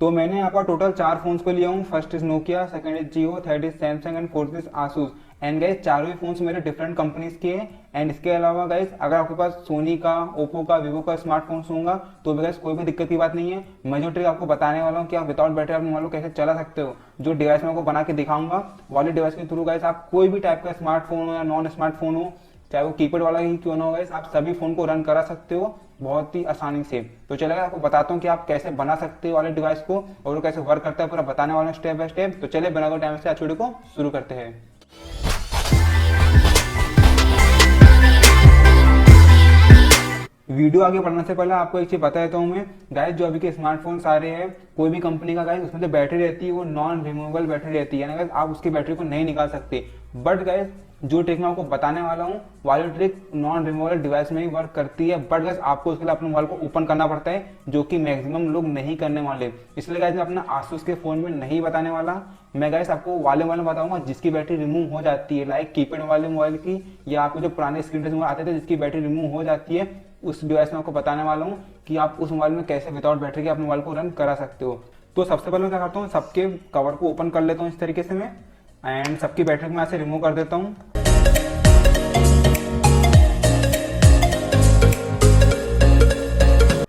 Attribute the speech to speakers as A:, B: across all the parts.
A: तो मैंने यहाँ पर टोटल 4 फोन्स को लिया हूँ। First is Nokia, second is Jio, third is Samsung and fourth is Asus. And guys चारों ही फोन्स मेरे डिफरेंट कंपनीज के हैं। एंड इसके अलावा गाइस अगर आपके पास सोनी का, ओप्पो का, वीवो का स्मार्टफोन्स होगा तो भी गाइस कोई भी दिक्कत की बात नहीं है। मैं जो ट्रिक आपको बताने वाला हूँ कि आप विदाउट बैटरी अपने मोबाइल को कैसे चला सकते हो, जो डिवाइस मैं आपको बना के दिखाऊंगा, वाले डिवाइस के थ्रू गाइस आप कोई भी टाइप का स्मार्टफोन हो या नॉन स्मार्टफोन हो, चाहे वो कीपैड वाला ही क्यों ना हो गाइस, आप सभी फोन को रन करा सकते हो बहुत ही आसानी से। तो चलेगा आपको बताता हूँ कि आप कैसे बना सकते हो वाले डिवाइस को और वो कैसे वर्क करता है, पूरा बताने वाला स्टेप बाय स्टेप। तो चलिए बिना कोई टाइम से आज वीडियो को शुरू करते हैं। वीडियो आगे बढ़ने से पहले आपको एक चीज बता देता हूँ मैं गाइस, जो अभी के स्मार्टफोन आ रहे हैं कोई भी कंपनी का गाइस, उसमें जो बैटरी रहती है वो नॉन रिमूवेबल बैटरी रहती है ना गाइस, आप उसकी बैटरी को नहीं निकाल सकते। बट गाइस जो ट्रिक मैं आपको बताने वाला हूँ वाली ट्रिक नॉन रिमूवेबल डिवाइस में ही वर्क करती है। बट गाइस आपको उसके लिए अपने मोबाइल को ओपन करना पड़ता है, जो कि मैक्सिमम लोग नहीं करने वाले। इसलिए गाइस मैं अपना आसूस के फोन में नहीं बताने वाला। मैं गाइस आपको वाले बताऊंगा जिसकी बैटरी रिमूव हो जाती है, लाइक कीपैड वाले मोबाइल की या आपको जो पुराने स्क्रीन टच मोबाइल आते थे जिसकी बैटरी रिमूव हो जाती है, उस डिवाइस में आपको बताने वाला हूँ कि आप उस मोबाइल में कैसे विदाउट बैटरी के अपने मोबाइल को रन करा सकते हो। तो सबसे पहले मैं क्या करता हूँ, सबके कवर को ओपन कर लेता हूँ इस तरीके से मैं, एंड सबकी बैटरी को मैं ऐसे रिमूव कर देता हूँ।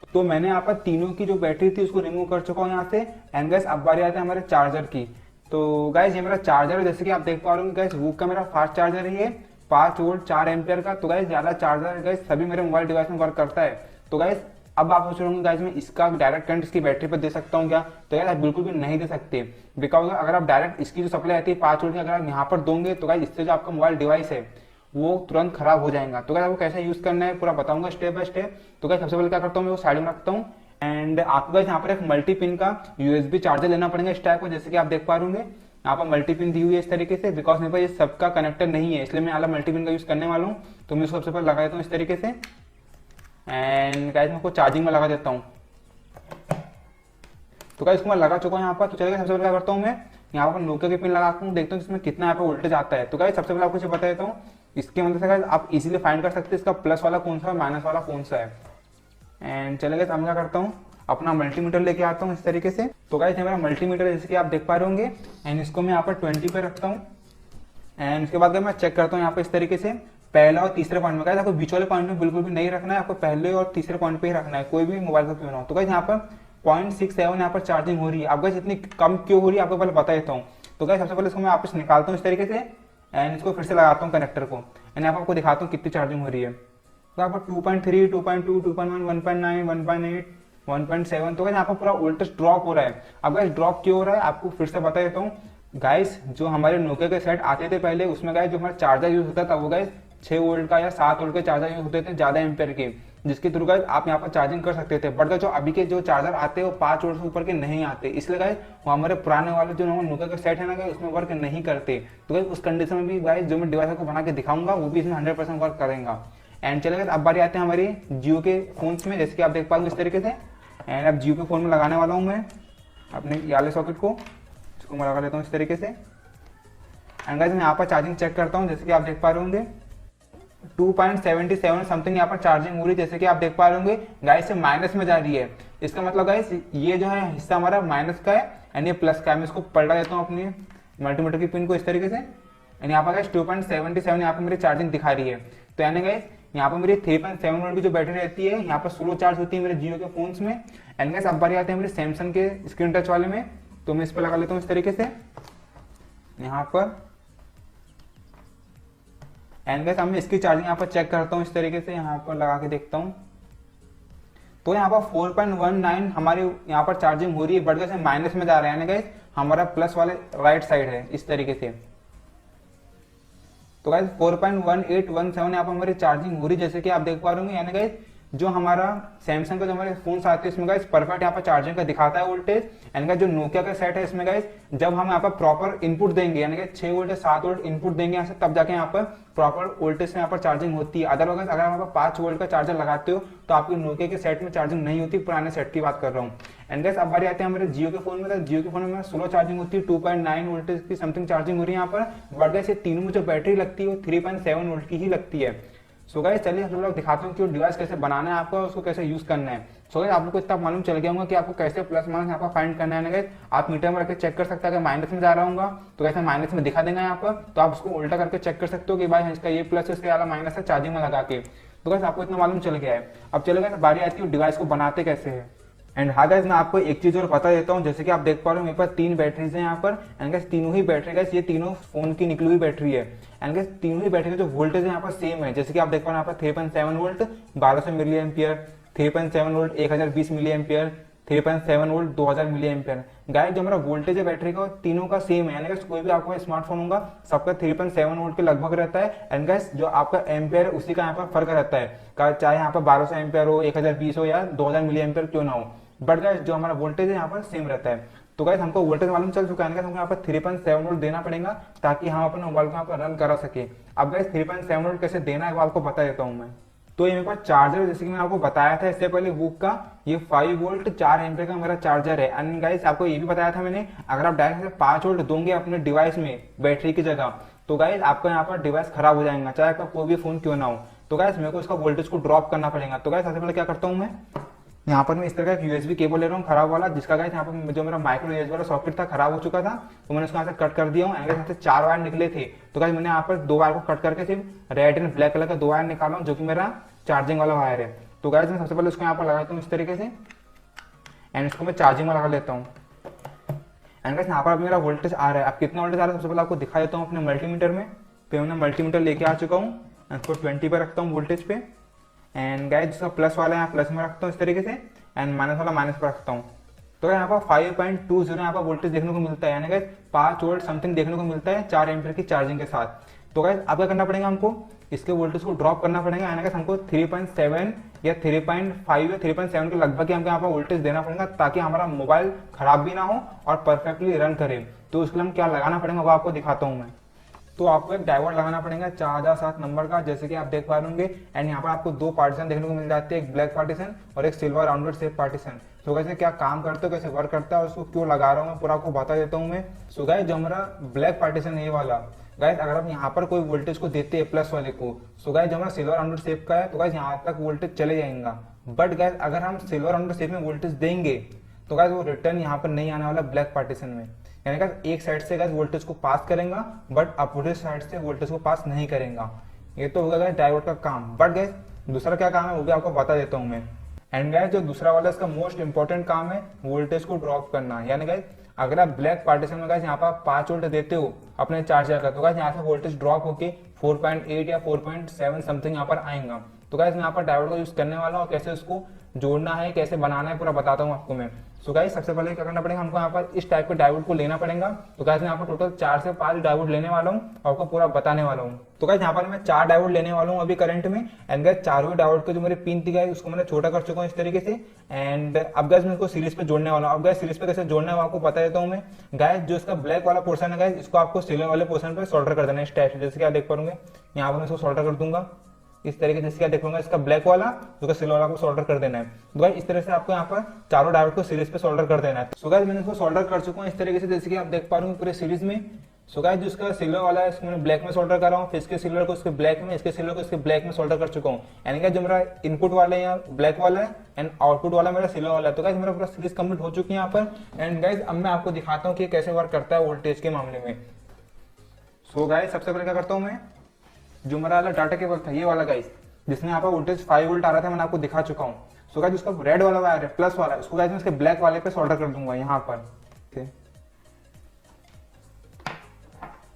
A: तो मैंने यहाँ पर तीनों की जो बैटरी थी उसको रिमूव कर चुका हूँ यहाँ से। एंड गाइस अब बारी आते हैं हमारे चार्जर की। तो गाइस ये मेरा चार्जर है, जैसे कि आप देख पा रहे हो गाइस, वूक का मेरा फास्ट चार्जर ही है, 5 वोल्ट 4 एम्पियर का। तो गाइस ज्यादा चार्जर गाइस सभी मेरे मोबाइल डिवाइस में वर्क करता है। तो गाइस अब आप सोच रहे होंगे गाइस मैं इसका डायरेक्ट करंट इसकी बैटरी पर दे सकता हूँ क्या? तो गाइस आप बिल्कुल भी नहीं दे सकते। बिकॉज अगर आप डायरेक्ट इसकी जो सप्लाई आती है 5 वोल्ट की अगर आप यहाँ पर दोगे तो गाइस इससे जो आपका मोबाइल डिवाइस है वो तुरंत खराब हो जाएगा। तो गाइस आपको कैसे यूज करना है पूरा बताऊंगा स्टेप बाय स्टेप। तो गाइस सबसे पहले क्या करता हूँ, मैं वो साइड में रखता हूँ। एंड आपको गाइस यहाँ पर एक मल्टी पिन का यूएसबी चार्जर लेना पड़ेगा इस टाइप को, जैसे कि आप देख पा रहे होंगे यहाँ पर मल्टी पिन दी हुई है इस तरीके से। बिकॉज मेरे पास ये सबका कनेक्टर नहीं है, इसलिए मैं अलग मल्टी पिन का यूज करने वाला हूँ। तो मैं इसको सबसे पहले लगा देता हूँ इस तरीके से। एंड गाइस मैं इसको चार्जिंग में लगा देता हूँ। तो गाइस इसको मैं लगा चुका हूँ यहाँ पर। तो चलिए सबसे पहले क्या करता हूँ, मैं यहाँ पर नोकिया की पिन लगाता हूँ, देखता हूँ इसमें कितना यहाँ पर वोल्टेज आता है। तो गाइस सबसे पहले आपको इसे बता देता हूँ, इसके मदद से गाइस आप इजीली फाइंड कर सकते हैं इसका प्लस वाला कौन सा है, माइनस वाला कौन सा है। एंड चले गाइस अब मैं क्या करता हूँ, अपना मल्टीमीटर लेके आता हूँ इस तरीके से। तो गाइस ये मेरा मल्टीमीटर जैसे कि आप देख पा रहे होंगे। एंड इसको मैं यहाँ पर 20 पे रखता हूँ। एंड उसके बाद मैं चेक करता हूँ यहाँ पे इस तरीके से, पहला और तीसरे पॉइंट में। गाइस आपको बीच वाले पॉइंट में बिल्कुल भी नहीं रखना है, आपको पहले और तीसरे पॉइंट पे ही रखना है, कोई भी मोबाइल का क्यों ना हो। तो गाइस यहाँ पर 0.67 यहाँ पर चार्जिंग हो रही है। अब गाइस इतनी कम क्यों हो रही है आपको पहले बता देता हूँ। तो गाइस सबसे पहले इसको मैं वापस निकालता हूँ इस तरीके से। एंड इसको फिर से लगाता हूँ कनेक्टर को। एंड यहाँ पर आपको दिखाता हूँ कितनी चार्जिंग हो रही है। तो यहाँ पर 2.3, 2.2, 2.1, 1.9, 1.8, 1.7। तो गाइस यहाँ पर पूरा वोल्टेज ड्रॉप हो रहा है। अब गाइस ड्रॉप क्यों हो रहा है आपको फिर से बता देता हूँ। गाइस जो हमारे नोकिया के सेट आते थे पहले, उसमें गाइस जो हमारा चार्जर यूज होता था वो गाइस 6 वोल्ट का या 7 वोल्ट के चार्जर यूज होते थे ज्यादा एम्पेयर के, जिसके थ्रू गाइस आप यहाँ पर चार्जिंग कर सकते थे। बट जो अभी के जो चार्जर आते हैं वो 5 वोल्ट से ऊपर के नहीं आते, इसलिए गाइस वो हमारे पुराने वाले जो नोकिया के सेट है ना गाइस उसमें वर्क नहीं करते। तो गाइस उस कंडीशन में भी गाइस जो मैं डिवाइस को बना के दिखाऊंगा वो भी इसमें 100% वर्क करेगा। एंड चलेगा अब बारी आते हैं हमारी जियो के फोन में, जैसे कि आप देख पाओगे इस तरीके से। एंड अब जियो के फोन में लगाने वाला हूँ मैं अपने वाले सॉकेट को, इसको मैं लगा लेता हूँ इस तरीके से। एंड गाइस मैं यहाँ पर चार्जिंग चेक करता हूँ, जैसे कि आप देख पा रहे होंगे 2.77 समथिंग यहाँ पर चार्जिंग हो रही है, जैसे कि आप देख पा रहे होंगे गाइस से माइनस में जा रही है। इसका मतलब गाइस ये जो है हिस्सा हमारा माइनस का है एंड ये प्लस का है। मैं इसको पलटा देता हूँ अपनी मल्टीमीटर की पिन को इस तरीके से। एंड यहाँ पर गाइस 2.77 यहाँ पर मेरी चार्जिंग दिखा रही है। तो यानी गाइस यहाँ पर मेरी 3.7 वोल्ट की जो बैटरी रहती है यहाँ पर स्लो चार्ज होती है मेरे जियो के फोन्स में। एंड गाइस अब बारी आते हैं मेरे सैमसंग के स्क्रीन टच वाले में। तो मैं इस पर लगा लेता हूँ इस तरीके से यहाँ पर। एंड गाइस अब मैं इसकी चार्जिंग यहाँ पर चेक करता हूँ इस तरीके से, यहाँ पर लगा के देखता हूँ। तो यहाँ पर 4.19 हमारी यहाँ पर चार्जिंग हो रही है, बट गाइस माइनस में जा रहा है, यानी गाइस हमारा प्लस वाले राइट साइड है इस तरीके से। तो गाइस 4.1817 यहाँ पर हमारी चार्जिंग हो रही है, जैसे कि आप देख पा रहे होंगे। यानी गाइस जो हमारा सैमसंग का जो हमारे फोन आते हैं इसमें गाइस परफेक्ट यहाँ पर चार्जिंग का दिखाता है वोल्टेज। एंड गाइस जो नोकिया का सेट है इसमें गाइस जब हम यहाँ पर प्रॉपर इनपुट देंगे, यानी कि 6 वोल्ट या 7 वोल्ट इनपुट देंगे यहाँ से, तब जाके यहाँ पर प्रॉपर वोल्टेज से यहाँ पर चार्जिंग होती है। अदरवाइज अगर आप 5 वोल्ट का चार्जर लगाते हो तो आपके नोकिया के सेट में चार्जिंग नहीं होती, पुराने सेट की बात कर रहा हूँ। एंड गाइस अब बारी आते हैं हमारे जियो के फोन में। तो जियो के फोन में स्लो चार्जिंग होती है, 2.9 वोल्टेज की समथिंग चार्जिंग हो रही है यहाँ पर। बट गाइस ये तीनों में जो बैटरी लगती है वो 3.7 वोल्ट की ही लगती है। सो गाइस चलिए हम लोग दिखाते हैं कि वो डिवाइस कैसे बनाना है आपको, उसको कैसे यूज करना है। सो गाइस आप लोग को इतना मालूम चल गया होगा कि आपको कैसे प्लस माइनस यहाँ पर फाइंड करना है। गाइस आप मीटर में रख चेक कर सकते हैं, अगर माइनस में जा रहा होगा तो कैसे माइनस में दिखा देगा यहाँ पर, तो आप उसको उल्टा करके चेक कर सकते हो कि भाई इसका ये प्लस है, इसके वाला माइनस है, चार्जिंग में लगा के। तो गाइस आपको इतना मालूम चल गया है। अब चलेगा बारी आती है डिवाइस को बनाते कैसे है। एंड हाँ गाइस मैं आपको एक चीज और बता देता हूँ, जैसे कि आप देख पा रहे हो मेरे पास 3 बैटरीज हैं यहाँ पर। एंड गाइस तीनों ही बैटरी गाइस ये तीनों फोन की निकली हुई बैटरी है। एंड गाइस तीनों ही बैटरी का जो वोल्टेज है यहाँ पर सेम है, जैसे कि आप देख पा रहे हो यहाँ पर 3.7 volt 1200 milli ampere, 3.7 volt 1020 milli ampere, 3.7 volt 2000 milli ampere. Guys जो हमारा वोल्टेज है बैटरी का तीनों का सेम है। यानी कोई भी आपका स्मार्टफोन होगा सबका 3.7 वोल्ट के लगभग रहता है। एंड गाइस जो आपका एम्पियर है उसी का यहाँ पर फर्क रहता है, चाहे यहाँ पर 1200 एम्पियर हो, 1020 हो या 2000 मिली एम्पियर क्यों ना हो, बट गाइस जो हमारा वोल्टेज है यहाँ पर सेम रहता है। तो गाइस हमको वोल्टेज मालूम चल चुका है, हमको यहाँ पर 3.7 वोल्ट देना पड़ेगा ताकि हम अपने मोबाइल को यहाँ पर रन करा सके। अब गाइस 3.7 वोल्ट कैसे देना है वो आपको बता देता हूँ मैं। तो ये मेरे पास चार्जर, जैसे कि मैं आपको बताया था इससे पहले बुक का, ये 5 वोल्ट 4 एम्पियर का मेरा चार्जर है। एंड गाइस आपको ये भी बताया था मैंने, अगर आप डायरेक्ट 5 वोल्ट दोगे अपने डिवाइस में बैटरी की जगह तो गाइस आपका यहाँ पर डिवाइस खराब हो जाएगा, चाहे आपका कोई भी फोन क्यों ना हो। तो गाइस मेरे को इसका वोल्टेज को ड्रॉप करना पड़ेगा। तो गाइस सबसे पहले क्या करता हूँ मैं, यहाँ पर मैं इस तरह का एक यूएसबी केबल ले रहा हूँ खराब वाला, जिसका गाइस यहाँ पर जो मेरा माइक्रो यूएसबी वाला सॉकेट था खराब हो चुका था, तो मैंने उसको यहाँ से कट कर दिया हूँ। यहाँ से 4 वायर निकले थे, तो गाइस मैंने यहाँ पर 2 वायर को कट करके सिर्फ रेड एंड ब्लैक कलर का 2 वायर निकाला हूँ, जो कि मेरा चार्जिंग वाला वायर है। तो गाइस मैं सबसे पहले उसको यहाँ पर लगाता हूँ इस तरीके से, एंड इसको मैं चार्जिंग में लगा लेता हूँ। एंड गाइस यहाँ पर मेरा वोल्टेज आ रहा है। अब कितना वोल्टेज आ रहा है सबसे पहले आपको दिखा देता हूँ अपने मल्टीमीटर में। तो मैंने मल्टीमीटर लेके आ चुका हूँ, इसको 20 पे रखता हूँ वोल्टेज पे। एंड गाइस जिसका प्लस वाला है प्लस में रखता हूँ इस तरीके से, एंड माइनस वाला माइनस पर रखता हूँ। तो यहाँ पर 5.20 यहाँ पर वोल्टेज देखने को मिलता है, यानी गाइस 5 वोल्ट समथिंग देखने को मिलता है 4 एम्पियर की चार्जिंग के साथ। तो गाइस अब क्या करना पड़ेगा, हमको इसके वोल्टेज को ड्रॉप करना पड़ेगा। यानी गाइस हमको 3.7 या 3.5 या 3.7 के लगभग हमको यहाँ पर वोल्टेज देना पड़ेगा, ताकि हमारा मोबाइल खराब भी ना हो और परफेक्टली रन करे। तो उसके लिए हम क्या लगाना पड़ेगा वो आपको दिखाता हूँ मैं। तो आपको एक डायोड लगाना पड़ेगा 4007 नंबर का, जैसे कि आप देख पा रहे होंगे। एंड यहाँ पर आपको 2 पार्टीशन देखने को मिल जाते हैं, एक ब्लैक पार्टीशन और एक सिल्वर राउंडेड शेप पार्टीशन। तो कैसे क्या काम करते हो, कैसे वर्क करता है, उसको क्यों लगा रहा हूँ मैं पूरा आपको बता देता हूँ मैं। सो गाइस जो हमारा ब्लैक पार्टीशन है ये वाला, गाइस अगर आप यहाँ पर कोई वोल्टेज को देते हैं प्लस वाले को, सो गाइस जो हमारा सिल्वर राउंडेड शेप का है तो गाइस यहाँ तक वोल्टेज चले जाएगा। बट गाइस अगर हम सिल्वर राउंडेड शेप में वोल्टेज देंगे तो गाइस वो रिटर्न यहाँ पर नहीं आने वाला ब्लैक पार्टीशन में। यानी गाइस एक साइड से गाइस वोल्टेज को पास करेगा बट अपोजिट साइड से वोल्टेज को पास नहीं करेगा। ये तो होगा गाइस डायोड का काम। बट गाइस दूसरा क्या काम है वो भी आपको बता देता हूँ मैं। एंड गाइस जो दूसरा वाला इसका मोस्ट इंपॉर्टेंट काम है वोल्टेज को ड्रॉप करना। यानी गाइस अगर आप ब्लैक पार्टीशन में गाइस यहाँ पर 5 वोल्ट देते हो अपने चार्जर का, तो गाइस यहाँ से वोल्टेज ड्रॉप होके 4.8 या 4.7 समथिंग यहाँ पर आएगा। तो गाइस मैं यहाँ पर डायोड का यूज करने वाला हूँ, कैसे उसको जोड़ना है कैसे बनाना है पूरा बताता हूँ आपको मैं। सो गाइस सबसे पहले क्या करना पड़ेगा, हमको यहाँ पर इस टाइप के डायोड को लेना पड़ेगा। तो गाइस मैं यहाँ पर टोटल 4 से 5 डायोड लेने वाला हूँ और आपको पूरा बताने वाला हूँ। तो गाइस यहाँ पर मैं 4 डायोड लेने वाला हूँ अभी करंट में। एंड गाइस चारों डायोड के जो मेरे पिन थी गाइस उसको मैंने छोटा कर चुका हूँ इस तरीके से। एंड अब गाइस मैं इसको सीरीज पे जोड़ने वाला हूँ। अब गाइस सीरीज पे कैसे जोड़ना है आपको बता देता हूँ मैं। गाइस जो इसका ब्लैक वाला पोर्शन है गाइस इसको आपको सिल्वर वाले पोर्शन पे सोल्डर कर देना है इस टाइप से, जैसे कि आप देख पाओगे यहाँ पर मैं इसको सोल्डर कर दूंगा इस तरीके से। जैसे देखूंगा इसका ब्लैक वाला जो सिल्वर वाला को सोल्डर कर देना है। तो गाइस इस तरह से आपको यहाँ पर चारों डायोड को सीरीज पे सोल्डर कर देना है। सो गाइस मैंने इसको सोल्डर कर चुका हूँ इस तरीके से, जैसे कि आप देख पा रहे हो पूरे सीरीज में। सो गाइस जो इसका सिल्वर वाला है इसको मैंने ब्लैक में सोल्डर कर रहा हूँ, फिर इसके सिल्वर को इसके ब्लैक में, इसके सिल्वर को इसके ब्लैक में सोल्डर कर चुका हूँ। यानी कि जो मेरा इनपुट वाला है यहाँ ब्लैक वाला है एंड आउटपुट वाला मेरा सिल्वर वाला है। तो गाइस मेरा पूरा सीरीज कंप्लीट हो चुकी है यहाँ पर। एंड गाइस अब मैं आपको दिखाता हूँ कि कैसे वर्क करता है वोल्टेज के मामले में। सो गाइस सबसे पहले क्या करता हूँ मैं, जो मेरा वाला डाटा केबल था ये वाला गाइस जिसमें यहाँ पर वोल्टेज 5 वोल्ट आ रहा था मैंने आपको दिखा चुका हूँ। सो गाइस उसका रेड वाला वायर है प्लस वाला, उसको गाइस मैं इसके ब्लैक वाले पे सोल्डर कर दूंगा यहाँ पर।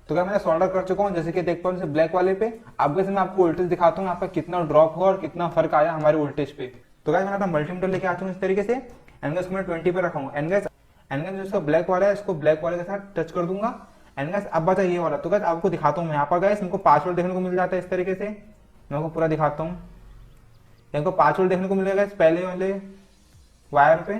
A: तो क्या मैंने सोल्डर कर चुका हूँ, जैसे कि देख पाओ ब्लैक वाले पे। अब गाइस मैं आपको वोल्टेज दिखाता हूँ यहाँ पर कितना ड्रॉप हुआ और कितना फर्क आया हमारे वोल्टेज पे। तो गाइस मैंने अपना मल्टीमीटर लेके आता हूँ इस तरीके से। एंड गाइस मैं 20 पे रखा हूँ। एंड गाइस जो इसका ब्लैक वाला है इसको ब्लैक वाले के साथ टच कर दूंगा। एंड गाइस अब बचा ये वाला, तो गाइस आपको दिखाता हूँ मैं। यहाँ पर गाइस इनको 5 वोल्ट देखने को मिल जाता है इस तरीके से, मैं आपको पूरा दिखाता हूँ। इनको 5 वोल्ट देखने को मिलेगा इस पहले वाले वायर पे।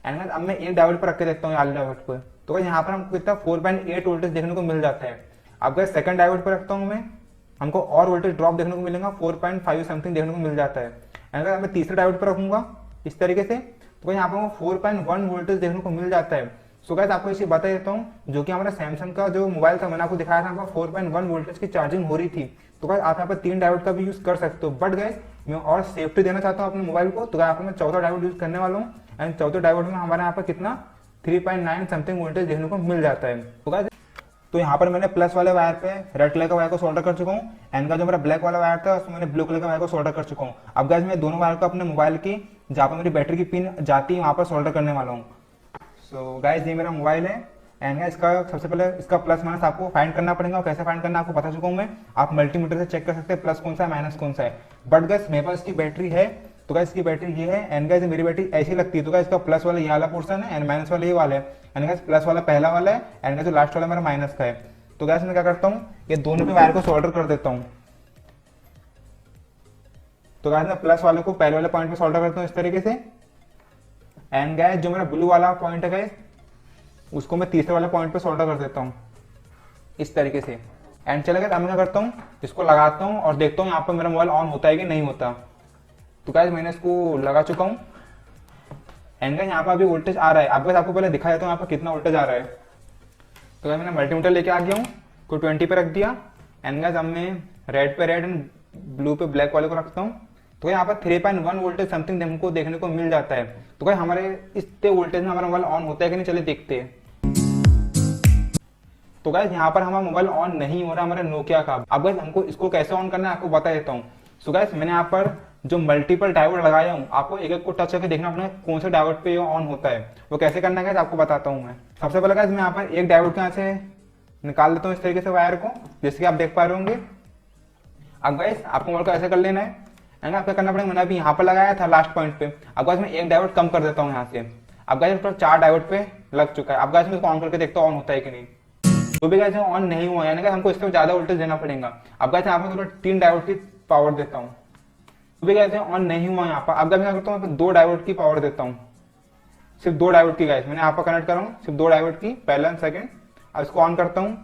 A: एंड अब मैं एक डायोड पर रख के देखता हूँ आले डायोड को। तो यहाँ पर हमको कितना 4.8 वोल्टेज देखने को मिल जाता है। अब गाइस सेकंड डायोड पर रखता हूँ मैं, हमको और वोल्टेज ड्रॉप देखने को मिलेगा 4.5 समथिंग देखने को मिल जाता है। एंड मैं तीसरे डायोड पर रखूंगा इस तरीके से, तो यहाँ पर 4.1 वोल्टेज देखने को मिल जाता है। सो गाइस आपको इसे बता देता हूँ, जो कि हमारा सैमसंग का जो मोबाइल था मैंने आपको दिखाया था, आपका 4.1 वोल्टेज की चार्जिंग हो रही थी। तो गाइस आप यहाँ पर 3 डायोड का भी यूज कर सकते हो, बट गाइस मैं और सेफ्टी देना चाहता हूँ अपने मोबाइल को, तो आपको मैं चौथा डायोड यूज करने वाला हूँ। एंड चौथे डायोड में हमारे यहाँ पर कितना 3.9 समथिंग वोल्टेज देखने को मिल जाता है। तो गाइस तो यहाँ पर मैंने प्लस वाले वायर पे रेड कलर का वायर को सोल्डर कर चुका हूँ, एंड का जो मेरा ब्लैक वाला वायर था उसमें मैंने ब्लू कलर का वायर को सोल्डर कर चुका हूँ। अब गाइस मैं दोनों वायर को अपने मोबाइल की जहाँ पर मेरी बैटरी की पिन जाती है वहाँ पर सोल्डर करने वाला हूँ। सो गाइस ये मेरा मोबाइल है, एंड इसका सबसे पहले इसका प्लस माइनस आपको फाइंड करना पड़ेगा, और कैसे फाइंड करना आपको बता चुका हूँ मैं। आप मल्टीमीटर से चेक कर सकते हैं प्लस कौन सा है माइनस कौन सा है। बट गाइस मेरे पास इसकी बैटरी है, तो गाइस इसकी बैटरी ये है, एंड गाइस मेरी बैटरी ऐसी लगती है। तो गाइस इसका प्लस वाला ये वाला पोर्शन है एंड माइनस वाला ये वाला है, एंड गाइस प्लस वाला पहला वाला है, एंड गाइस जो लास्ट वाला मेरा माइनस का है। तो गाइस मैं क्या करता हूँ, ये दोनों के वायर को सोल्डर कर देता हूँ। तो गाइस मैं प्लस वाले को पहले वाले पॉइंट पे सोल्डर करता हूँ इस तरीके से, एंड गाइस जो मेरा ब्लू वाला पॉइंट है गाइस उसको मैं तीसरे वाले पॉइंट पे सोल्डर कर देता हूँ इस तरीके से। एंड चले गए, अब मैं क्या करता हूँ, इसको लगाता हूँ और देखता हूँ यहाँ पर मेरा मोबाइल ऑन होता है कि नहीं होता। तो गाइस मैंने इसको लगा चुका हूँ, एंड गाइस यहाँ पर अभी वोल्टेज आ रहा है। अब गाइस आपको पहले दिखा देता हूँ यहाँ पर कितना वोल्टेज आ रहा है। तो गाइस मैंने मल्टीमीटर लेके आ गया हूँ, को 20 पे रख दिया, एंड गाइस अब मैं रेड पे रेड एंड ब्लू पे ब्लैक वाले को रखता हूँ। तो यहाँ पर 3.1 वोल्टेज समथिंग हमको देखने को मिल जाता है। तो गाइस हमारे इतने वोल्टेज में हमारा मोबाइल ऑन होता है कि नहीं, चलिए देखते हैं। तो गाइस यहाँ पर हमारा मोबाइल ऑन नहीं हो रहा हमारे नोकिया का। अब गाइस हमको इसको कैसे ऑन करना है आपको बता देता हूँ। सो गाइस मैंने यहाँ पर जो मल्टीपल डायोड लगाया हूँ, आपको एक एक को टच करके देखना पड़ेगा कौन से डायोड पे ये ऑन होता है। वो कैसे करना है गाइस आपको बताता हूँ मैं। सबसे पहले गाइस मैं यहाँ पर एक डायोड के यहाँ से निकाल देता हूँ इस तरीके से वायर को, जैसे कि आप देख पा रहे होंगे। अब गाइस आपको मोबाइल को ऐसे कर लेना है, एंड आपको करना पड़ेगा, मैंने अभी यहाँ पर लगाया था लास्ट पॉइंट पे। अब गाइस मैं एक डायोड कम कर देता हूँ यहाँ से। अब गाइस पर 4 डायोड पे लग चुका है। अब गाइस मैं इसको ऑन करके देखता हूँ ऑन होता है कि नहीं। तो भी गाइस ऑन नहीं हुआ, यानी कि हमको इससे ज्यादा वोल्टेज देना पड़ेगा। अब गाइस यहाँ पर 3 डायोड की पावर देता हूँ, तो भी गाइस ऑन नहीं हुआ यहाँ पर। अब गाइस मैं करता हूँ 2 डायोड की पावर देता हूँ, सिर्फ 2 डायोड की। गाइस मैंने यहाँ पर कनेक्ट कर रहा हूँ सिर्फ 2 डायोड की, पहला एंड सेकंड। अब इसको ऑन करता हूँ,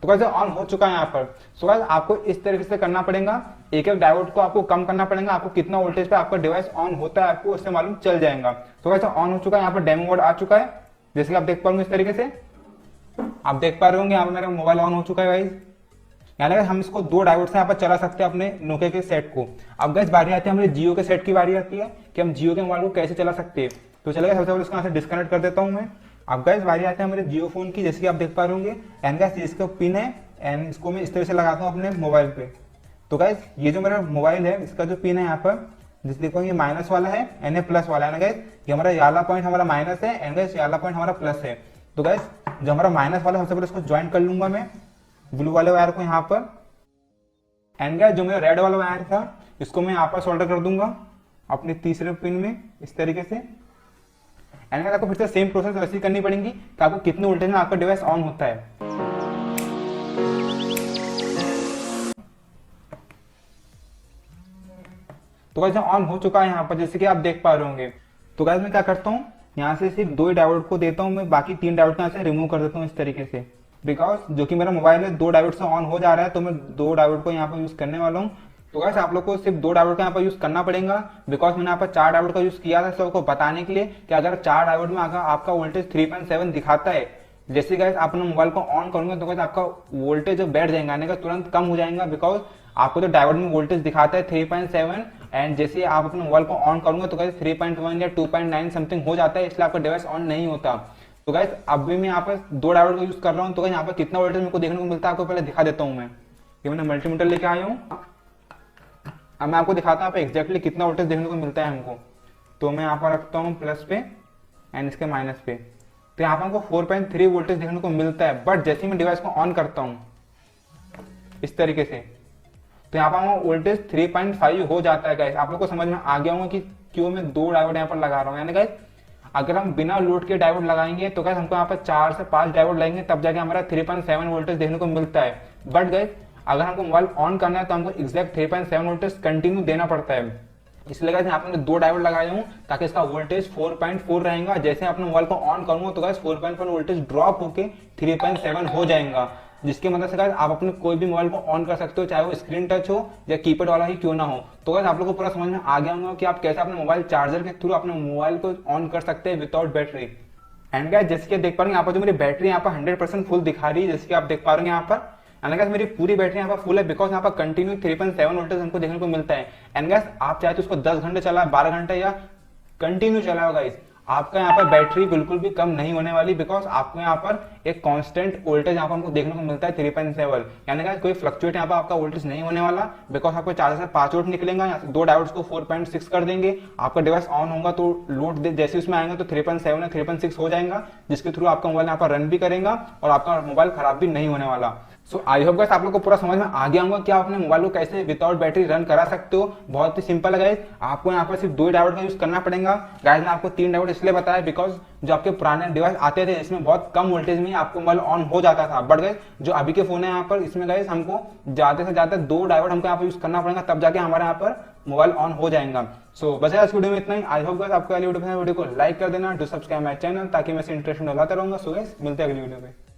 A: तो गाइस ऑन हो चुका है यहाँ पर। सो गाइस आपको इस तरीके से करना पड़ेगा, एक एक डायोड को आपको कम करना पड़ेगा। आपको कितना वोल्टेज पे आपका डिवाइस ऑन होता है आपको उससे मालूम चल जाएगा। तो गाइस ऑन हो चुका है, यहाँ पर डेमो मोड आ चुका है, जैसे कि आप देख पाओगे इस तरीके से। आप देख पा रहे होंगे यहाँ पर मेरा मोबाइल ऑन हो चुका है गाइस। यानी हम इसको 2 डायोड से यहाँ पर चला सकते हैं अपने नोकिया के सेट को। अब गाइस बारी आती है हमारे जियो के सेट की बारी आती है कि हम जियो के मोबाइल को कैसे चला सकते हैं। तो चलेगा, सबसे पहले इसको यहाँ से डिस्कनेक्ट कर देता हूँ मैं। अब गाइस बारी आती है हमारे जियो फोन की, जैसे कि आप देख पा रहे होंगे। एंड गाइस इसका पिन है, एंड इसको मैं इस तरह से लगाता हूँ अपने मोबाइल पे। तो गाइस ये जो मेरा मोबाइल है इसका जो पिन है यहाँ पर, जिस देखो ये माइनस वाला है एंड ये प्लस वाला है ना गाइस। ये हमारा वाला पॉइंट हमारा माइनस है, एंड गाइस ये वाला पॉइंट हमारा प्लस है। तो गाइस जो हमारा माइनस वाला सबसे पहले इसको ज्वाइन कर लूंगा मैं ब्लू वाले वायर को यहाँ पर। एंड गाइस जो मेरा रेड वाला वायर था इसको मैं यहाँ पर सोल्डर कर दूंगा अपने तीसरे पिन में इस तरीके से। एंड गाइस आपको फिर से सेम प्रोसेस वैसे ही करनी पड़ेगी कि आपको कितने वोल्टेज में आपका डिवाइस ऑन होता है। तो गाइस ऑन हो चुका है यहाँ पर, जैसे कि आप देख पा रहे होंगे। तो गाइस मैं क्या करता हूँ, यहाँ से सिर्फ 2 डायोड को देता हूँ मैं, बाकी 3 डायोड को यहाँ से रिमूव कर देता हूँ इस तरीके से। बिकॉज जो कि मेरा मोबाइल है 2 डायोड से ऑन हो जा रहा है, तो मैं 2 डायोड को यहाँ पर यूज करने वाला हूँ। तो गाइस आप लोग को सिर्फ 2 डायोड का यहाँ पर यूज करना पड़ेगा, बिकॉज मैंने यहाँ पर 4 डायोड का यूज किया था सबको बताने के लिए कि अगर 4 डायोड में अगर आपका वोल्टेज 3.7 दिखाता है, जैसे गाइस आप अपने मोबाइल को ऑन करोगे तो गाइस आपका वोल्टेज जो बैठ जाएगा यानी कि तुरंत कम हो जाएगा। बिकॉज आपको तो डायोड में वोल्टेज दिखाता है 3.7, एंड जैसे आप अपने मोबाइल को ऑन करोगे तो गाइस 3.1 या 2.9 समथिंग हो जाता है, इसलिए आपका डिवाइस ऑन नहीं होता। तो गाइस अभी मैं यहाँ पर 2 डायोड का यूज कर रहा हूँ। तो गाइस यहाँ पर कितना वोल्टेज मेरे को देखने को मिलता है आपको पहले दिखा देता हूँ मैं। ये मैंने मल्टीमीटर लेके आया हूँ, अब मैं आपको दिखाता हूँ एग्जैक्टली कितना वोल्टेज देखने को मिलता है हमको। तो मैं यहाँ पर रखता हूँ प्लस पे एंड इसके माइनस पे, तो यहाँ पर हमको 4.3 वोल्टेज देखने को मिलता है। बट जैसे मैं डिवाइस को ऑन करता हूँ इस तरीके से, तो यहाँ पर वोल्टेज 3.5 हो जाता है। गाइस आप लोग को समझ में आ गया होगा कि क्यों मैं 2 डायोड यहाँ पर लगा रहा हूँ। यानी गाइस अगर हम बिना लोड के डायोड लगाएंगे तो गाइस हमको यहाँ पर 4 से 5 डायोड लगेंगे, तब जाके हमारा 3.7 वोल्टेज देखने को मिलता है। बट गाइस अगर हमको मोबाइल ऑन करना है तो हमको एग्जैक्ट 3.7 वोल्टेज कंटिन्यू देना पड़ता है। इसलिए गाइस यहाँ पर 2 डायोड लगाया हूँ ताकि इसका वोल्टेज 4.4 रहेगा। जैसे अपने मोबाइल को ऑन करूंगा तो गाइस 4.4 वोल्टेज ड्रॉप होके 3.7 हो जाएगा, जिसके मदद से गाइस आप अपने कोई भी मोबाइल को ऑन कर सकते हो, चाहे वो स्क्रीन टच हो या कीपैड वाला ही क्यों ना हो। तो गाइस आप लोगों को पूरा समझ में आ गया होगा कि आप कैसे अपने मोबाइल चार्जर के थ्रू अपने मोबाइल को ऑन कर सकते हैं विदाउट बैटरी। एंड गाइस जैसे कि आप देख पा रहे हैं यहाँ पर जो मेरी बैटरी यहाँ पर 100% फुल दिखा रही है, जैसे कि आप देख पा रहे हैं यहाँ पर। एंड गाइस मेरी पूरी बैटरी यहाँ पर फुल है, बिकॉज यहाँ पर कंटिन्यू 3.7 वोल्टेज हमको देखने को मिलता है। एंड गाइस आप चाहे तो उसको 10 घंटे चला, 12 घंटे या कंटिन्यू चलाओ गाइस, आपका यहाँ पर बैटरी बिल्कुल भी कम नहीं होने वाली, बिकॉज आपको यहाँ पर एक कांस्टेंट वोल्टेज यहाँ पर हमको देखने को मिलता है 3.7, यानी कि कोई फ्लक्चुएट यहाँ पर आपका वोल्टेज नहीं होने वाला, बिकॉज आपको चार्जर से 5 वोल्ट निकलेगा, यहाँ से 2 डायोड्स को 4.6 कर देंगे, आपका डिवाइस ऑन होगा तो लोड जैसे उसमें आएंगे तो 3.7 या 3.6 हो जाएगा, जिसके थ्रू आपका मोबाइल यहाँ पर रन भी करेगा और आपका मोबाइल खराब भी नहीं होने वाला। सो आई होप गाइस आप लोग को पूरा समझ में आ गया होगा कि आप अपने मोबाइल को कैसे विदाउट बैटरी रन करा सकते हो। बहुत ही सिंपल है गाइस, आपको यहाँ पर सिर्फ 2 डायोड का यूज करना पड़ेगा। गाइस मैं आपको 3 डायोड इसलिए बताया बिकॉज जो आपके पुराने डिवाइस आते थे इसमें बहुत कम वोल्टेज में आपको मोबाइल ऑन हो जाता था, बट गाइस जो अभी के फोन है यहाँ पर इसमें गाइस हमको ज्यादा से ज्यादा 2 डायोड हमको यहाँ पर यूज करना पड़ेगा, तब जाके हमारे यहाँ पर मोबाइल ऑन हो जाएगा। सो बस इस वीडियो में इतना ही। आई होप गाइस आपको वाली वीडियो को लाइक कर देना, डू सब्सक्राइब माय चैनल, ताकि मैं इसे इंटरेस्टिंग लाता रहूंगा। सो गाइस मिलते हैं अगली वीडियो पे।